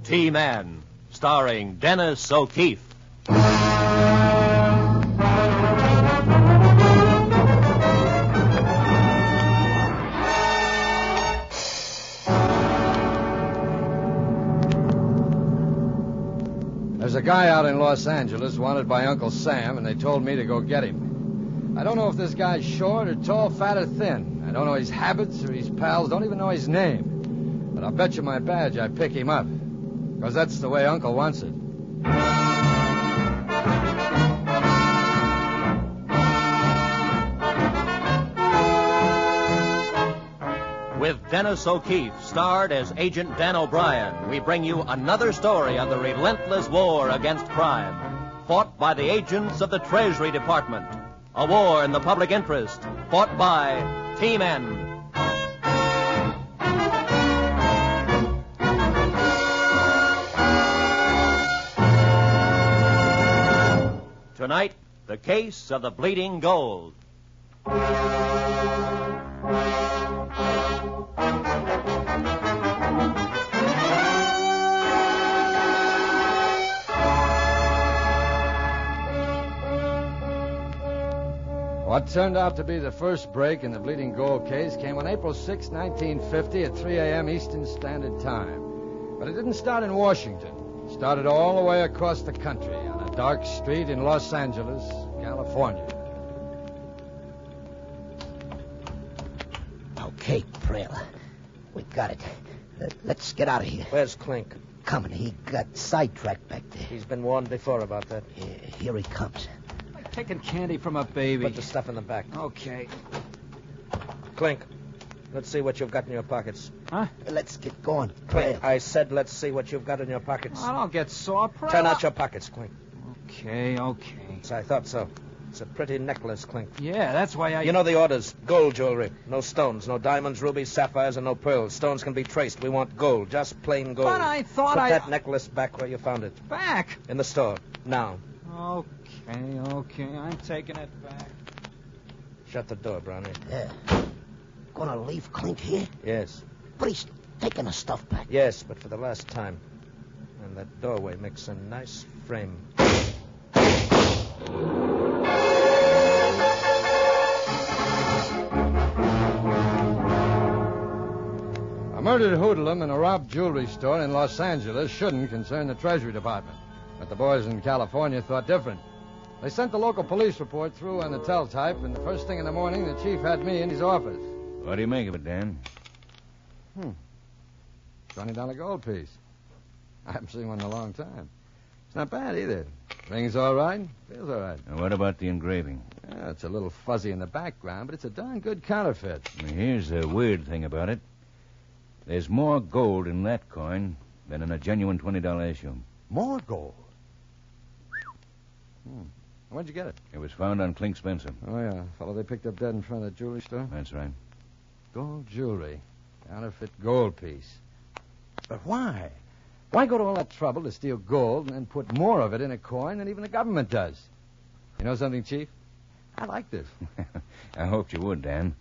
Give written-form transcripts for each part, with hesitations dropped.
T-Man, starring Dennis O'Keefe. There's a guy out in Los Angeles wanted by Uncle Sam, and they told me to go get him. I don't know if this guy's short or tall, fat or thin. I don't know his habits or his pals, don't even know his name. But I'll bet you my badge I pick him up, because that's the way Uncle wants it. With Dennis O'Keefe, starred as Agent Dan O'Brien, we bring you another story of the relentless war against crime, fought by the agents of the Treasury Department. A war in the public interest, fought by T-Men. Tonight, the case of the bleeding gold. What turned out to be the first break in the Bleeding Gold case came on April 6, 1950 at 3 a.m. Eastern Standard Time. But it didn't start in Washington. It started all the way across the country on a dark street in Los Angeles, California. Okay, Prale. We got it. Let's get out of here. Where's Clink? Coming. He got sidetracked back there. He's been warned before about that. Yeah, here he comes. Taking candy from a baby. Put the stuff in the back. Okay. Clink, let's see what you've got in your pockets. Huh? Let's get going, Clink, Prale. I said let's see what you've got in your pockets. I don't get sore, Prale. Turn out your pockets, Clink. Okay. So I thought so. It's a pretty necklace, Clink. Yeah, that's why I... You know the orders. Gold jewelry. No stones. No diamonds, rubies, sapphires, and no pearls. Stones can be traced. We want gold. Just plain gold. But I thought Put that necklace back where you found it. Back? In the store. Now. Okay. I'm taking it back. Shut the door, Brownie. Yeah. Gonna leave Clink here? Yes. But he's taking the stuff back. Yes, but for the last time. And that doorway makes a nice frame. A murdered hoodlum in a robbed jewelry store in Los Angeles shouldn't concern the Treasury Department. But the boys in California thought different. They sent the local police report through on the teletype, and the first thing in the morning, the chief had me in his office. What do you make of it, Dan? $20 gold piece. I haven't seen one in a long time. It's not bad either. Ring's all right. Feels all right. And what about the engraving? Yeah, it's a little fuzzy in the background, but it's a darn good counterfeit. Here's the weird thing about it. There's more gold in that coin than in a genuine $20 issue. More gold? Where'd you get it? It was found on Clink Spencer. Oh, yeah. Fellow they picked up dead in front of the jewelry store? That's right. Gold jewelry. Counterfeit gold piece. But why? Why go to all that trouble to steal gold and then put more of it in a coin than even the government does? You know something, Chief? I like this. I hoped you would, Dan,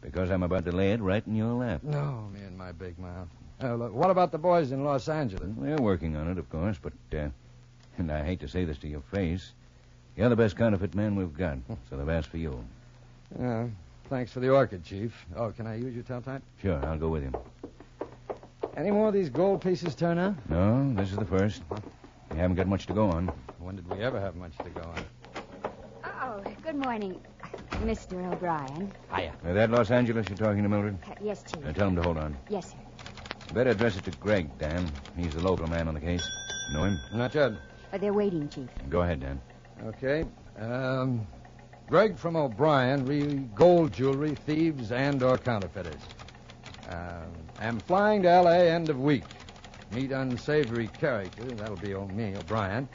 because I'm about to lay it right in your lap. No, me and my big mouth. Look, what about the boys in Los Angeles? They're working on it, of course, but, and I hate to say this to your face, you're the best counterfeit man we've got, so they've asked for you. Yeah, thanks for the orchid, Chief. Oh, can I use your teletype? Sure, I'll go with you. Any more of these gold pieces turn out? No, this is the first. You haven't got much to go on. When did we ever have much to go on? Oh, good morning, Mr. O'Brien. Hiya. That Los Angeles you're talking to, Mildred? Yes, Chief. Tell him to hold on. Yes, sir. Better address it to Greg, Dan. He's the local man on the case. Know him? Not yet. They're waiting, Chief. Go ahead, Dan. Okay. Greg from O'Brien, gold jewelry, thieves, and or counterfeiters. Am flying to L.A. end of week. Meet unsavory character. That'll be me, O'Brien.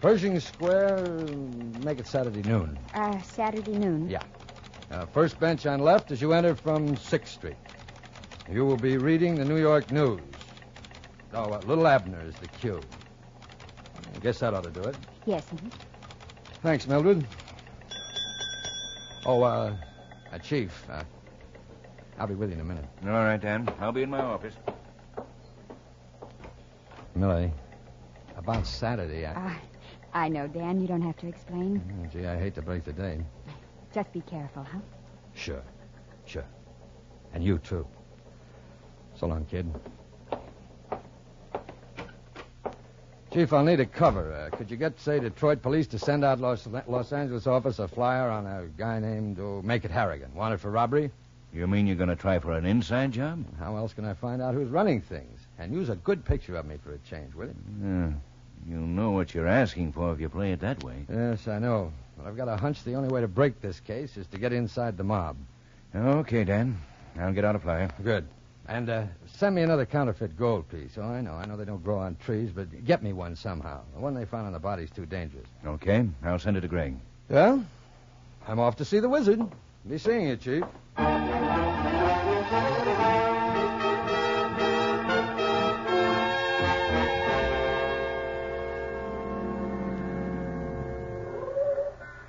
Pershing Square, make it Saturday noon. Saturday noon? Yeah. First bench on left as you enter from 6th Street. You will be reading the New York News. Oh, Little Abner is the cue. I guess that ought to do it. Yes. Mm-hmm. Thanks, Mildred. Oh, Chief, I'll be with you in a minute. All right, Dan. I'll be in my office. Millie, about Saturday, I know, Dan. You don't have to explain. Gee, I hate to break the date. Just be careful, huh? Sure. And you, too. So long, kid. Chief, I'll need a cover. Could you get, say, Detroit police to send out Los Angeles office a flyer on a guy named Make It Harrigan, wanted for robbery? You mean you're going to try for an inside job? How else can I find out who's running things? And use a good picture of me for a change, will you? Yeah. You'll know what you're asking for if you play it that way. Yes, I know. But I've got a hunch the only way to break this case is to get inside the mob. Okay, Dan. I'll get out a flyer. Good. And send me another counterfeit gold piece. Oh, I know they don't grow on trees, but get me one somehow. The one they found on the body's too dangerous. Okay. I'll send it to Greg. Well, I'm off to see the wizard. Be seeing you, Chief.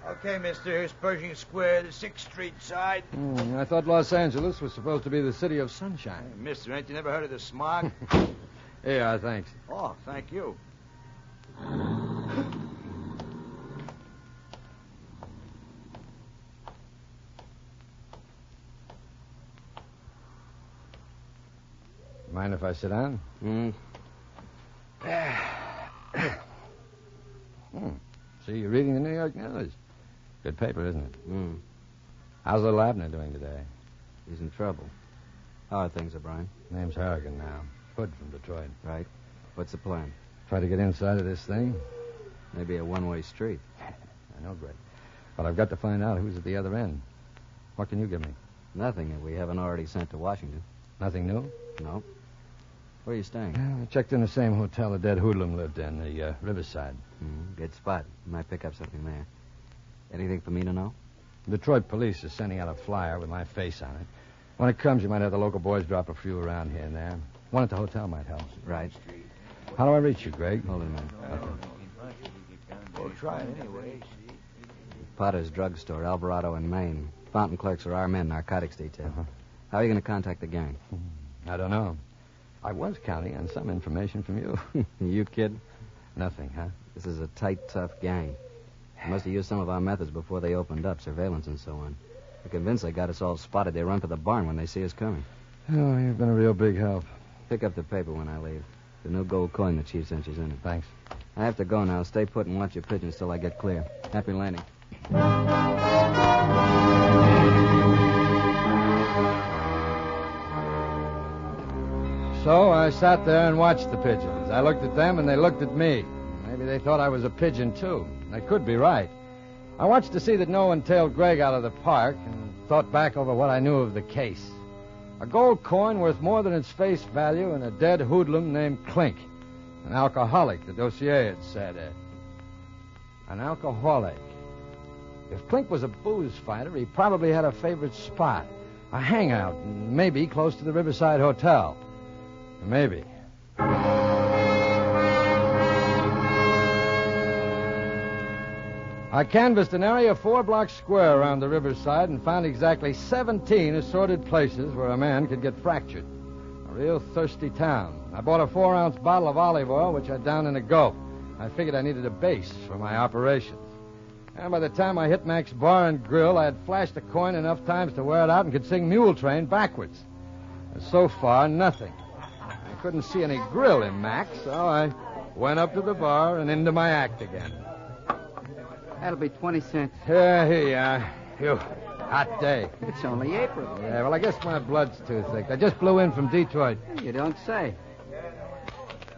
Okay, mister, here's Pershing Square, the 6th Street side. I thought Los Angeles was supposed to be the city of sunshine. Hey, mister, ain't you never heard of the smog? Yeah, thanks. Oh, thank you. Mind if I sit down? See, you're reading the New York News. Good paper, isn't it? How's little Abner doing today? He's in trouble. How are things, O'Brien? Name's Harrigan now. Hood from Detroit. Right. What's the plan? Try to get inside of this thing? Maybe a one-way street. I know, Greg. But I've got to find out who's at the other end. What can you give me? Nothing that we haven't already sent to Washington. Nothing new? No. Where are you staying? I checked in the same hotel the dead hoodlum lived in, the Riverside. Good spot. Might pick up something there. Anything for me to know? Detroit police is sending out a flyer with my face on it. When it comes, you might have the local boys drop a few around here and there. One at the hotel might help. Right. How do I reach you, Greg? Hold on a minute. We'll try it anyway. Potter's drugstore, Alvarado in Maine. Fountain clerks are our men, narcotics detail. How are you going to contact the gang? I don't know. I was counting on some information from you. You kid? Nothing, huh? This is a tight, tough gang. They must have used some of our methods before they opened up, surveillance and so on. They're convinced they got us all spotted. They run for the barn when they see us coming. Oh, you've been a real big help. Pick up the paper when I leave. The new gold coin the chief sent you's in it. Thanks. I have to go now. Stay put and watch your pigeons till I get clear. Happy landing. So I sat there and watched the pigeons. I looked at them and they looked at me. Maybe they thought I was a pigeon, too. They could be right. I watched to see that no one tailed Greg out of the park and thought back over what I knew of the case. A gold coin worth more than its face value and a dead hoodlum named Clink. An alcoholic, the dossier had said. An alcoholic. If Clink was a booze fighter, he probably had a favorite spot. A hangout, maybe close to the Riverside Hotel. Maybe. I canvassed an area 4 blocks square around the riverside and found exactly 17 assorted places where a man could get fractured. A real thirsty town. I bought a 4-ounce bottle of olive oil, which I downed in a gulp. I figured I needed a base for my operations. And by the time I hit Mac's Bar and Grill, I had flashed a coin enough times to wear it out and could sing Mule Train backwards. And so far, nothing. I couldn't see any grill in Mac, so I went up to the bar and into my act again. That'll be 20 cents. Here you are. Phew. Hot day. It's only April. Yeah, well, I guess my blood's too thick. I just blew in from Detroit. You don't say.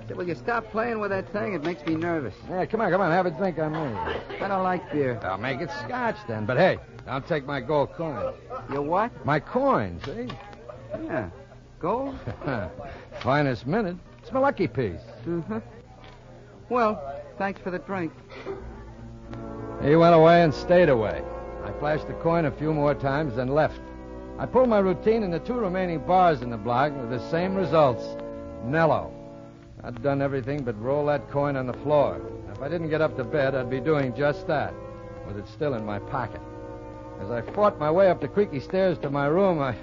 So will you stop playing with that thing? It makes me nervous. Yeah, come on, have a drink on me. I don't like beer. I'll make it scotch then. But hey, don't take my gold coin. Your what? My coin, see? Yeah. Gold? Finest minute. It's my lucky piece. Mm-hmm. Well, thanks for the drink. He went away and stayed away. I flashed the coin a few more times, then left. I pulled my routine in the 2 remaining bars in the block with the same results. Nello. I'd done everything but roll that coin on the floor. If I didn't get up to bed, I'd be doing just that, with it still in my pocket. As I fought my way up the creaky stairs to my room, I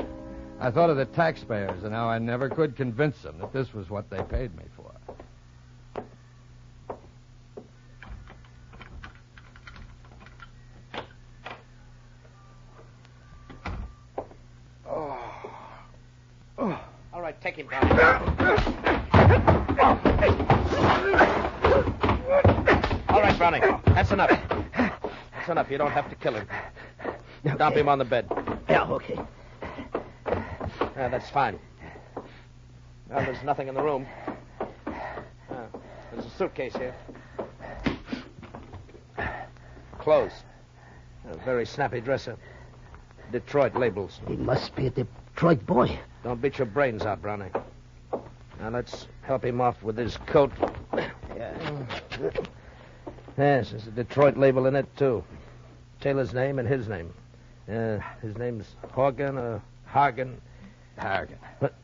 thought of the taxpayers and how I never could convince them that this was what they paid me for. Take him down. All right, Brownie. That's enough. That's enough. You don't have to kill him. Okay. Dump him on the bed. Yeah, okay. That's fine. Well, there's nothing in the room. There's a suitcase here. Clothes. A very snappy dresser. Detroit labels. He must be a Detroit boy. Don't beat your brains out, Brownie. Now let's help him off with his coat. Yeah. Yes, there's a Detroit label in it, too. Taylor's name and his name. His name's Horgan or Hagen. Harrigan. What?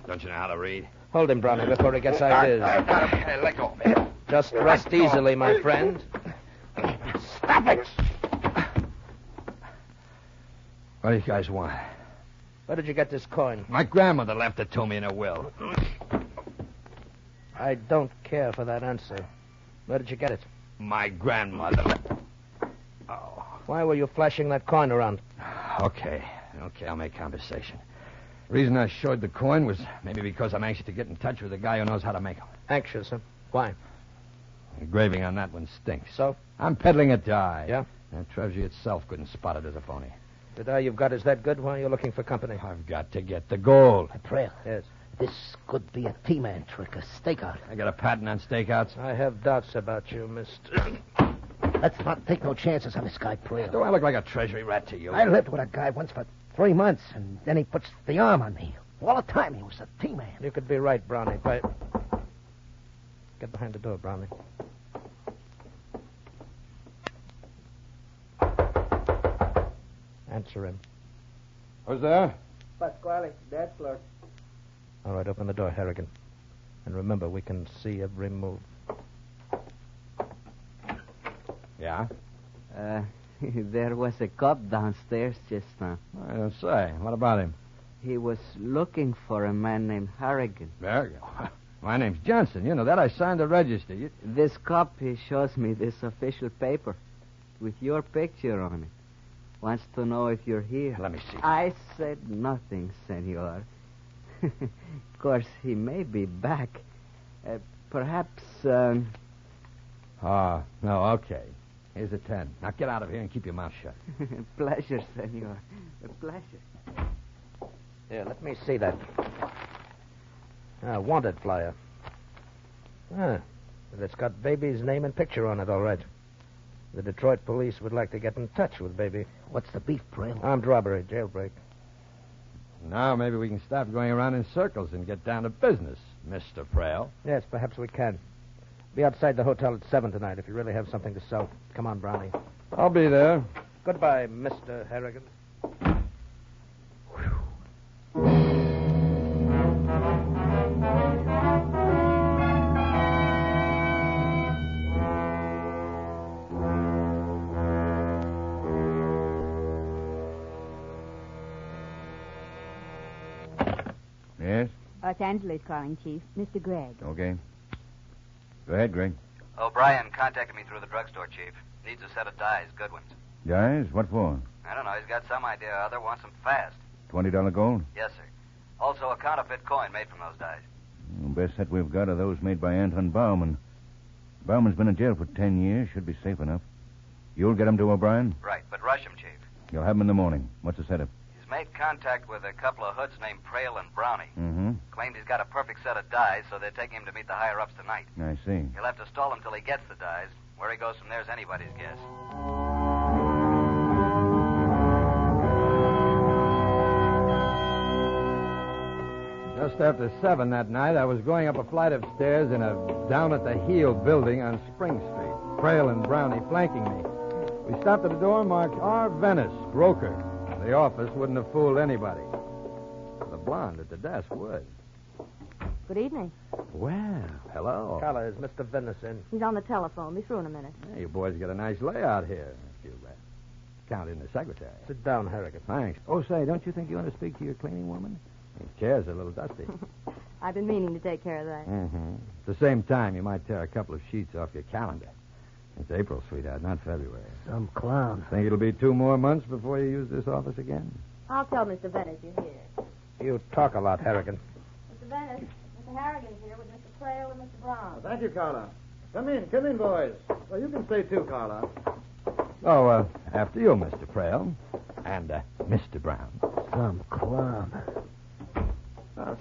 Don't you know how to read? Hold him, Brownie, before he gets ideas. Hey, let go of me. Just rest easily, my friend. Stop it! What do you guys want? Where did you get this coin? My grandmother left it to me in a will. I don't care for that answer. Where did you get it? My grandmother left... Oh. Why were you flashing that coin around? Okay, I'll make conversation. The reason I showed the coin was maybe because I'm anxious to get in touch with a guy who knows how to make them. Anxious, huh? Why? The engraving on that one stinks. So? I'm peddling a die. Yeah? And Treasury itself couldn't spot it as a phony. The die you've got is that good? Why are you looking for company? I've got to get the gold. Trail. Yes. This could be a T-man trick, a stakeout. I got a patent on stakeouts. I have doubts about you, Mr. Let's not take no chances on this guy, Trail. Do I look like a Treasury rat to you? I lived with a guy once for 3 months, and then he puts the arm on me. All the time he was a T-man. You could be right, Brownie, but... Get behind the door, Brownie. Answer him. Who's there? Pasquale, dead clerk. All right, open the door, Harrigan. And remember, we can see every move. Yeah? There was a cop downstairs just now. I don't say. What about him? He was looking for a man named Harrigan. There you go. My name's Johnson. You know that. I signed the register. This cop, he shows me this official paper with your picture on it. Wants to know if you're here. Let me see. I said nothing, senor. Of course, he may be back. Perhaps, Oh, no, okay. Here's a 10. Now get out of here and keep your mouth shut. Pleasure, senor. A pleasure. Here, let me see that. Wanted flyer. It's got Baby's name and picture on it, all right. The Detroit police would like to get in touch with Baby. What's the beef, Trail? Armed robbery, jailbreak. Now maybe we can stop going around in circles and get down to business, Mr. Frail. Yes, perhaps we can. Be outside the hotel at 7 tonight if you really have something to sell. Come on, Brownie. I'll be there. Goodbye, Mr. Harrigan. Yes? Los Angeles calling, Chief. Mr. Gregg. Okay. Go ahead, Greg. O'Brien contacted me through the drugstore, Chief. Needs a set of dyes, good ones. Guys, what for? I don't know. He's got some idea or other. Wants them fast. $20 gold? Yes, sir. Also a counterfeit coin made from those dyes. The best set we've got are those made by Anton Bauman. Bauman's been in jail for 10 years. Should be safe enough. You'll get him to O'Brien? Right, but rush him, Chief. You'll have him in the morning. What's the setup? He's made contact with a couple of hoods named Prail and Brownie. Mm-hmm. Claimed he's got a perfect set of dyes, so they're taking him to meet the higher-ups tonight. I see. He'll have to stall him till he gets the dyes. Where he goes from there's anybody's guess. Just after 7 that night, I was going up a flight of stairs in a down-at-the-heel building on Spring Street. Frail and Brownie flanking me. We stopped at a door marked R. Venice, broker. The office wouldn't have fooled anybody. The blonde at the desk would. Good evening. Well, hello. Carla, is Mr. Venice in? He's on the telephone. Be through in a minute. Hey, you boys got a nice layout here. If you count in the secretary. Sit down, Harrigan. Thanks. Oh, say, don't you think you want to speak to your cleaning woman? These chairs are a little dusty. I've been meaning to take care of that. Mm-hmm. At the same time, you might tear a couple of sheets off your calendar. It's April, sweetheart, not February. Some clown. Think it'll be 2 more months before you use this office again? I'll tell Mr. Venice you're here. You talk a lot, Harrigan. Mr. Venice, Mr. Harrigan's here with Mr. Trail and Mr. Brown. Thank you, Carla. Come in, boys. Well, you can stay too, Carla. Oh, after you, Mr. Prail. And, Mr. Brown. Some clown.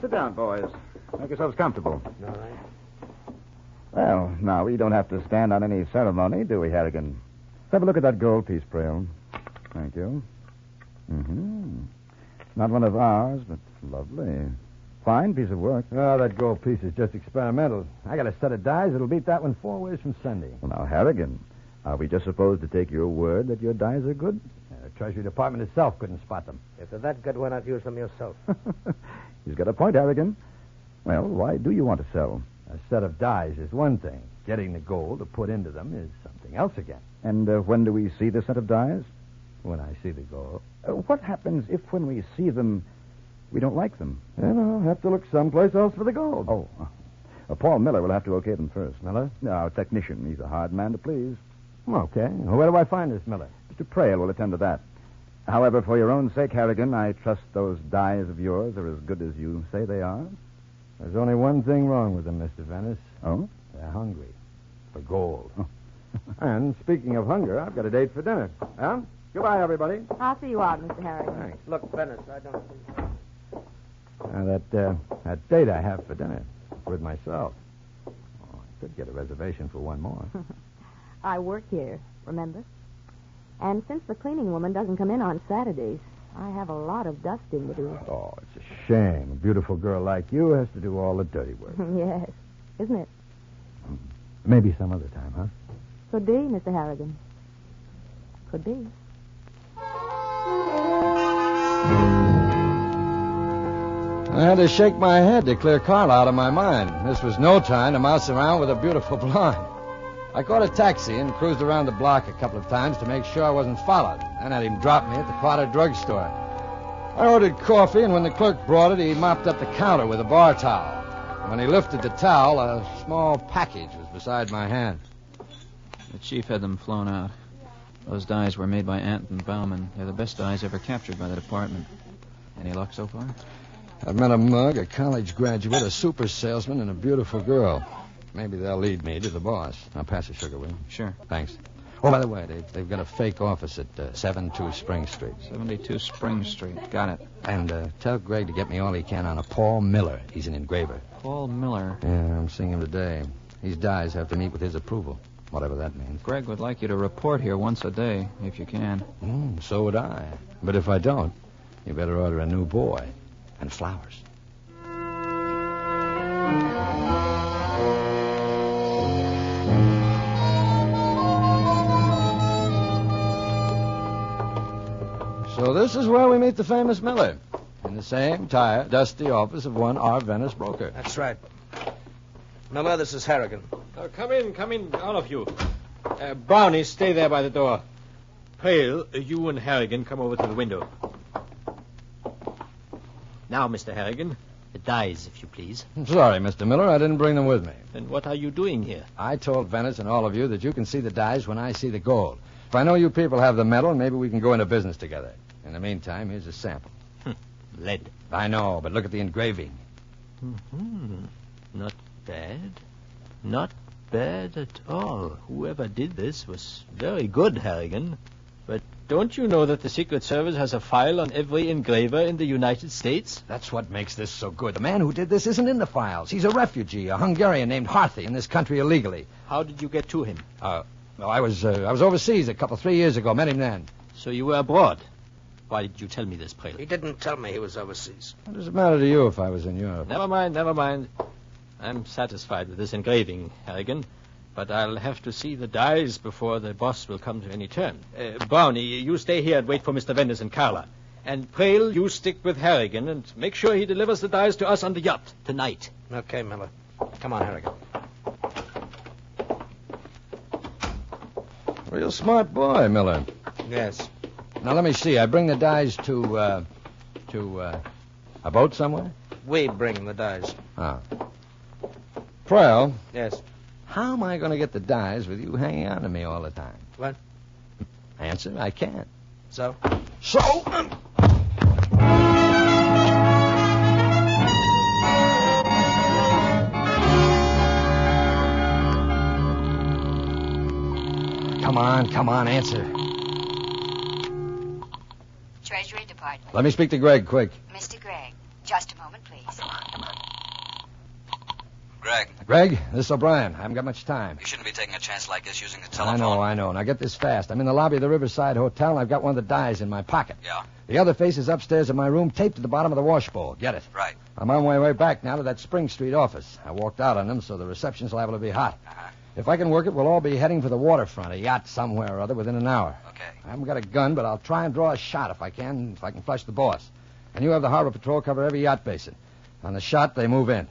Sit down, boys. Make yourselves comfortable. All right. Well, now, we don't have to stand on any ceremony, do we, Harrigan? Let's have a look at that gold piece, Prail. Thank you. Mm-hmm. Not one of ours, but lovely. Fine piece of work. Oh, that gold piece is just experimental. I got a set of dies that'll beat that one 4 ways from Sunday. Well, now, Harrigan, are we just supposed to take your word that your dies are good? The Treasury Department itself couldn't spot them. If they're that good, why not use them yourself? He's got a point, Harrigan. Well, why do you want to sell? A set of dies is one thing. Getting the gold to put into them is something else again. And when do we see the set of dies? When I see the gold. What happens if when we see them, we don't like them? Then I'll have to look someplace else for the gold. Oh, Paul Miller will have to okay them first. Miller? Our technician. He's a hard man to please. Okay. Well, where do I find this Miller? Mr. Prail will attend to that. However, for your own sake, Harrigan, I trust those dies of yours are as good as you say they are. There's only one thing wrong with them, Mr. Venice. Oh? They're hungry. For gold. And speaking of hunger, I've got a date for dinner. Huh? Goodbye, everybody. I'll see you out, Mr. Harrigan. Thanks. Look, Venice, I don't see. That date I have for dinner with myself. Oh, I could get a reservation for one more. I work here, remember? And since the cleaning woman doesn't come in on Saturdays, I have a lot of dusting to do. Oh, it's a shame. A beautiful girl like you has to do all the dirty work. Yes, isn't it? Maybe some other time, huh? Could be, Mr. Harrigan. Could be. I had to shake my head to clear Carla out of my mind. This was no time to mouse around with a beautiful blonde. I caught a taxi and cruised around the block a couple of times to make sure I wasn't followed. Then had him drop me at the Potter drugstore. I ordered coffee, and when the clerk brought it, he mopped up the counter with a bar towel. When he lifted the towel, a small package was beside my hand. The chief had them flown out. Those dies were made by Anton Bauman. They're the best dies ever captured by the department. Any luck so far? I've met a mug, a college graduate, a super salesman, and a beautiful girl. Maybe they'll lead me to the boss. Now, pass the sugar, will you? Sure. Thanks. Oh, by the way, they've got a fake office at 72 Spring Street. 72 Spring Street. Got it. And tell Greg to get me all he can on a Paul Miller. He's an engraver. Paul Miller? Yeah, I'm seeing him today. These dies have to meet with his approval, whatever that means. Greg would like you to report here once a day, if you can. So would I. But if I don't, you better order a new boy and flowers. So this is where we meet the famous Miller. In the same tired, dusty office of one R. Venice broker. That's right. Miller, this is Harrigan. Come in, all of you. Brownie, stay there by the door. Prail, you and Harrigan come over to the window. Now, Mr. Harrigan, the dies, if you please. I'm sorry, Mr. Miller, I didn't bring them with me. Then what are you doing here? I told Venice and all of you that you can see the dies when I see the gold. If I know you people have the metal, maybe we can go into business together. In the meantime, here's a sample. Lead. I know, but look at the engraving. Not bad. Not bad at all. Whoever did this was very good, Harrigan. But don't you know that the Secret Service has a file on every engraver in the United States? That's what makes this so good. The man who did this isn't in the files. He's a refugee, a Hungarian named Harthy, in this country illegally. How did you get to him? Well, I was overseas 3 years ago. Met him then. So you were abroad. Why did you tell me this, Prail? He didn't tell me he was overseas. What does it matter to you if I was in Europe? Never mind. I'm satisfied with this engraving, Harrigan. But I'll have to see the dies before the boss will come to any term. Brownie, you stay here and wait for Mr. Venice and Carla. And Prail, you stick with Harrigan and make sure he delivers the dies to us on the yacht tonight. Okay, Miller. Come on, Harrigan. Real smart boy, Miller. Yes. Now, let me see. I bring the dies to a boat somewhere? We bring the dies. Ah. Prail. Yes. How am I going to get the dies with you hanging on to me all the time? What? Answer, I can't. So? come on, answer. Treasury Department. Let me speak to Greg, quick. Mr. Gregg, just a moment, please. Greg, Greg, this is O'Brien. I haven't got much time. you shouldn't be taking a chance like this using the I telephone. know. Now get this fast. I'm in the lobby of the Riverside Hotel, and I've got one of the dies in my pocket. Yeah. The other face is upstairs in my room, taped to the bottom of the washbowl. Get it? Right. I'm on my way back now to that Spring Street office. I walked out on them, so the reception's liable to be hot. Uh-huh. If I can work it, we'll all be heading for the waterfront, a yacht somewhere or other, within an hour. Okay. I haven't got a gun, but I'll try and draw a shot if I can flush the boss. And you have the harbor patrol cover every yacht basin. On the shot, they move in.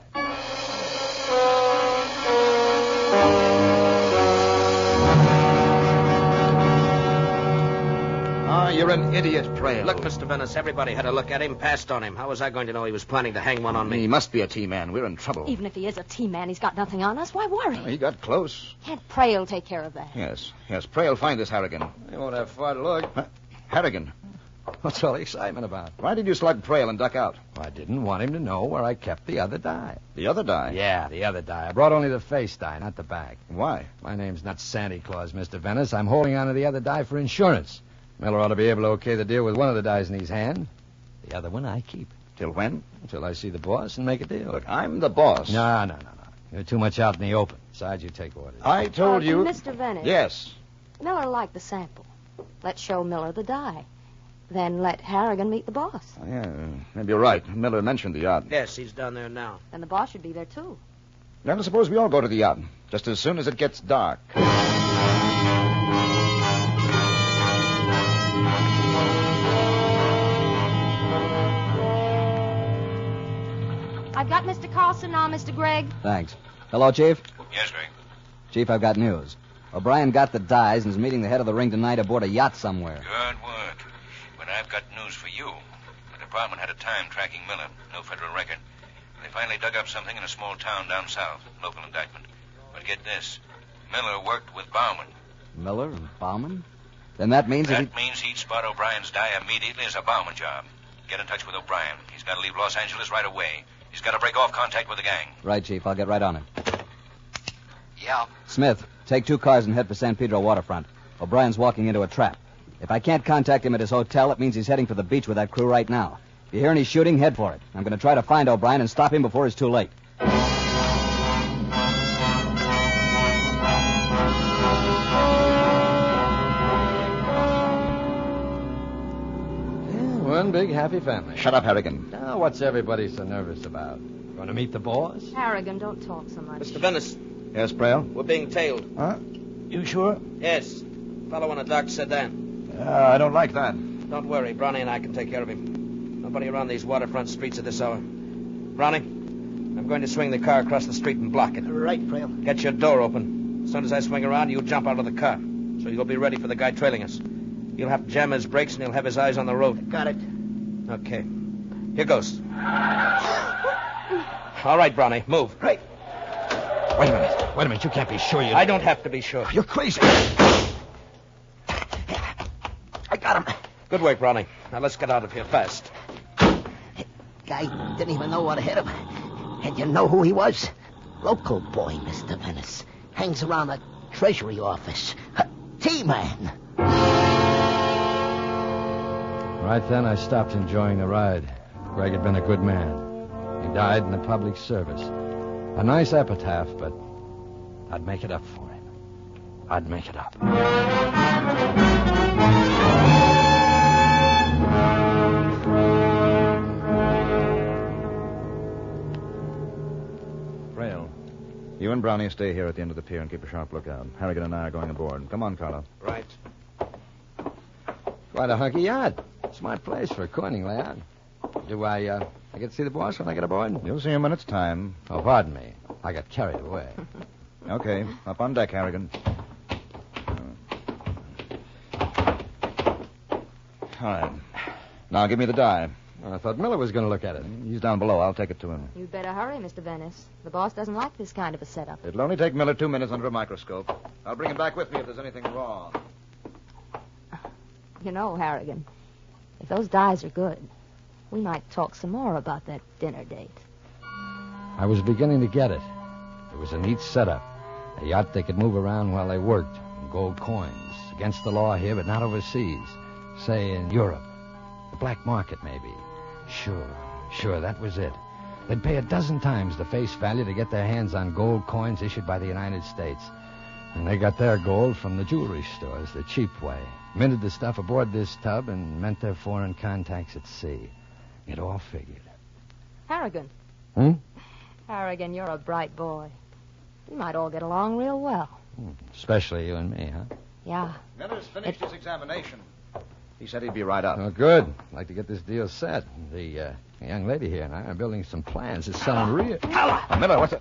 You're an idiot, Trail. Look, Mr. Venice, everybody had a look at him, passed on him. How was I going to know he was planning to hang one on me? He must be a T-man. We're in trouble. Even if he is a T-man, he's got nothing on us. Why worry? He got close. Can't Prale take care of that? Yes. Pray will find this Harrigan. You won't have far to look. Harrigan. What's all the excitement about? Why did you slug Prale and duck out? I didn't want him to know where I kept the other die. The other die? Yeah, the other die. I brought only the face die, not the bag. Why? My name's not Santa Claus, Mr. Venice. I'm holding on to the other die for insurance. Miller ought to be able to okay the deal with one of the dies in his hand. The other one I keep. Till when? Until I see the boss and make a deal. Look, I'm the boss. No. You're too much out in the open. Besides, you take orders. I told you... Mr. Venice. Yes. Miller liked the sample. Let's show Miller the die. Then let Harrigan meet the boss. Yeah, maybe you're right. Miller mentioned the yacht. Yes, he's down there now. And the boss should be there, too. Now, suppose we all go to the yacht, just as soon as it gets dark. I've got Mr. Carlson now, Mr. Gregg. Thanks. Hello, Chief? Yes, Greg. Chief, I've got news. O'Brien got the dies and is meeting the head of the ring tonight aboard a yacht somewhere. Good work. But I've got news for you. The department had a time tracking Miller. No federal record. They finally dug up something in a small town down south. Local indictment. But get this. Miller worked with Bauman. Miller and Bauman? Then that means That means he'd spot O'Brien's die immediately as a Bauman job. Get in touch with O'Brien. He's got to leave Los Angeles right away. He's got to break off contact with the gang. Right, Chief. I'll get right on it. Yeah. Smith, take 2 cars and head for San Pedro waterfront. O'Brien's walking into a trap. If I can't contact him at his hotel, it means he's heading for the beach with that crew right now. If you hear any shooting, head for it. I'm going to try to find O'Brien and stop him before it's too late. One big happy family. Shut up, Harrigan. Now, what's everybody so nervous about? Going to meet the boss? Harrigan, don't talk so much. Mr. Venice, Yes, Prale? we're being tailed. Huh? You sure? Yes. Fellow in a dark sedan. I don't like that. Don't worry, Brownie and I can take care of him. Nobody around these waterfront streets at this hour. Brownie, I'm going to swing the car across the street and block it. Right, Prale. Get your door open. As soon as I swing around, you jump out of the car. So you'll be ready for the guy trailing us. You'll have to jam his brakes and he'll have his eyes on the road. Got it. Okay. Here goes. All right, Brownie, move. Right. Wait a minute. You can't be sure you... I don't have to be sure. You're crazy. I got him. Good work, Brownie. Now let's get out of here fast. Guy didn't even know what hit him. And you know who he was? Local boy, Mr. Venice. Hangs around the Treasury office. T-man. Right then, I stopped enjoying the ride. Greg had been a good man. He died in the public service. A nice epitaph, but I'd make it up for him. I'd make it up. Prale, you and Brownie stay here at the end of the pier and keep a sharp lookout. Harrigan and I are going aboard. Come on, Carlo. Right. Quite a hunky yacht. Smart place for a coining layout. Do I get to see the boss when I get aboard? You'll see him when it's time. Oh, pardon me. I got carried away. Okay, up on deck, Harrigan. All right. Now give me the die. I thought Miller was going to look at it. He's down below. I'll take it to him. You'd better hurry, Mr. Venice. The boss doesn't like this kind of a setup. It'll only take Miller 2 minutes under a microscope. I'll bring him back with me if there's anything wrong. You know, Harrigan, if those dies are good, we might talk some more about that dinner date. I was beginning to get it. It was a neat setup. A yacht they could move around while they worked. Gold coins. Against the law here, but not overseas. Say, in Europe. The black market, maybe. Sure, that was it. They'd pay 12 times the face value to get their hands on gold coins issued by the United States. And they got their gold from the jewelry stores, the cheap way. Minted the stuff aboard this tub and meant their foreign contacts at sea. It all figured. Harrigan. Harrigan, you're a bright boy. We might all get along real well. Especially you and me, huh? Yeah. Miller's finished his examination. He said he'd be right up. Oh, good. I'd like to get this deal set. The young lady here and I are building some plans. It's selling real. Miller, what's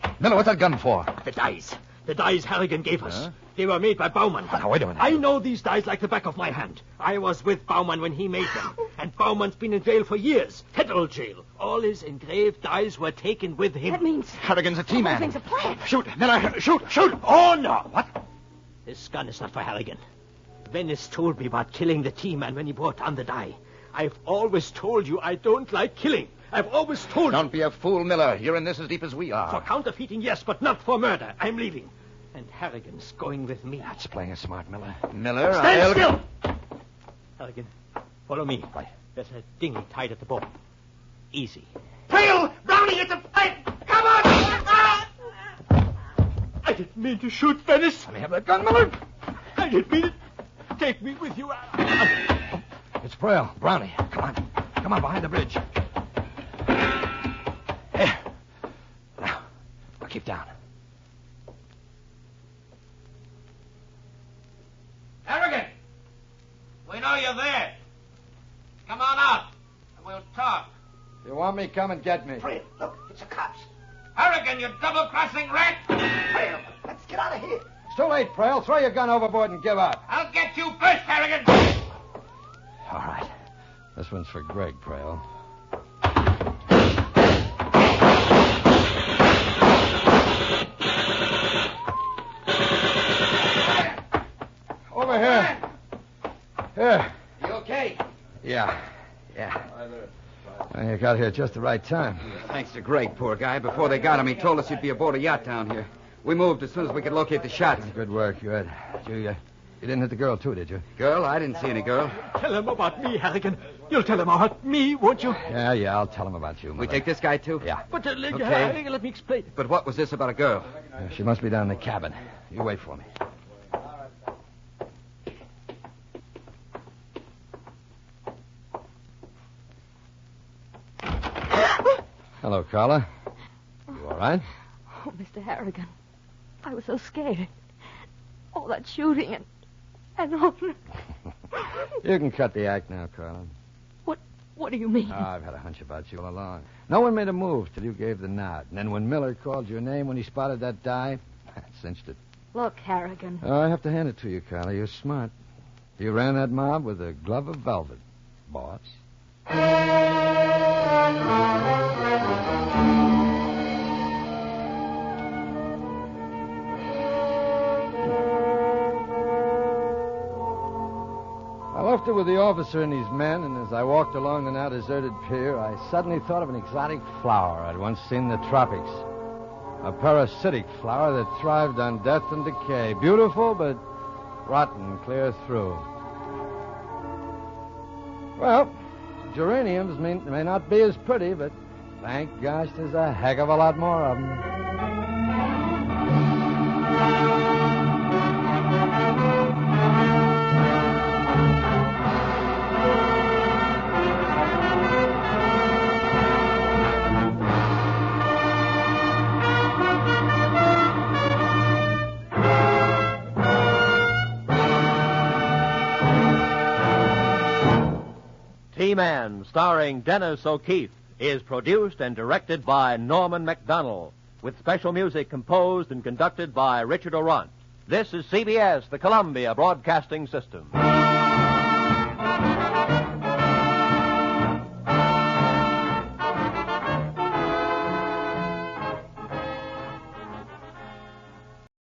that gun for? The dice. The dice Harrigan gave us. Huh? They were made by Baumann. Now, wait a minute. I know these dice like the back of my hand. I was with Baumann when he made them. And Baumann's been in jail for years. Federal jail. All his engraved dice were taken with him. That means... Harrigan's a team man. Thing's a plan. Shoot, Miller, shoot! Oh, no. What? This gun is not for Harrigan. Venice told me about killing the team man when he brought down the die. I've always told you I don't like killing. I've always told you. Don't be a fool, Miller. You're in this as deep as we are. For counterfeiting, yes, but not for murder. I'm leaving. And Harrigan's going with me. That's playing it smart, Miller. Miller, Stand still! Harrigan, follow me. Right. There's a dinghy tied at the boat. Easy. Tail! Brownie, it's a fight! Come on! I didn't mean to shoot Venice. Let me have that gun, Miller. I didn't mean it. Take me with you. It's Braille. Brownie. Come on, behind the bridge. Here. Now, keep down. Harrigan! We know you're there. Come on out, and we'll talk. You want me, come and get me. Trail, look, it's the cops. Harrigan, you double-crossing rat! Trail, let's get out of here. It's too late, Braille. Throw your gun overboard and give up. I'll get you first, Harrigan! All right. This one's for Greg, Braille. Over here. Here. You okay? Yeah. Well, you got here just the right time. Thanks to Greg, poor guy. Before they got him, he told us you'd be aboard a yacht down here. We moved as soon as we could locate the shots. Good work, good. You didn't hit the girl, too, did you? Girl? I didn't see any girl. Tell him about me, Harrigan. You'll tell him about me, won't you? Yeah, I'll tell him about you, Mother. We take this guy, too? Yeah. But Okay. Harrigan, let me explain. But what was this about a girl? She must be down in the cabin. You wait for me. Hello, Carla. You all right? Oh, Mr. Harrigan, I was so scared. All that shooting and all... You can cut the act now, Carla. What do you mean? Oh, I've had a hunch about you all along. No one made a move till you gave the nod. And then when Miller called your name when he spotted that die, that cinched it. Look, Harrigan. Oh, I have to hand it to you, Carla. You're smart. You ran that mob with a glove of velvet, boss. I left her with the officer and his men, and as I walked along the now deserted pier, I suddenly thought of an exotic flower I'd once seen in the tropics. A parasitic flower that thrived on death and decay. Beautiful, but rotten clear through. Well, geraniums may not be as pretty, but thank gosh there's a heck of a lot more of them. T-Man, starring Dennis O'Keefe, is produced and directed by Norman MacDonald, with special music composed and conducted by Richard Orant. This is CBS, the Columbia Broadcasting System.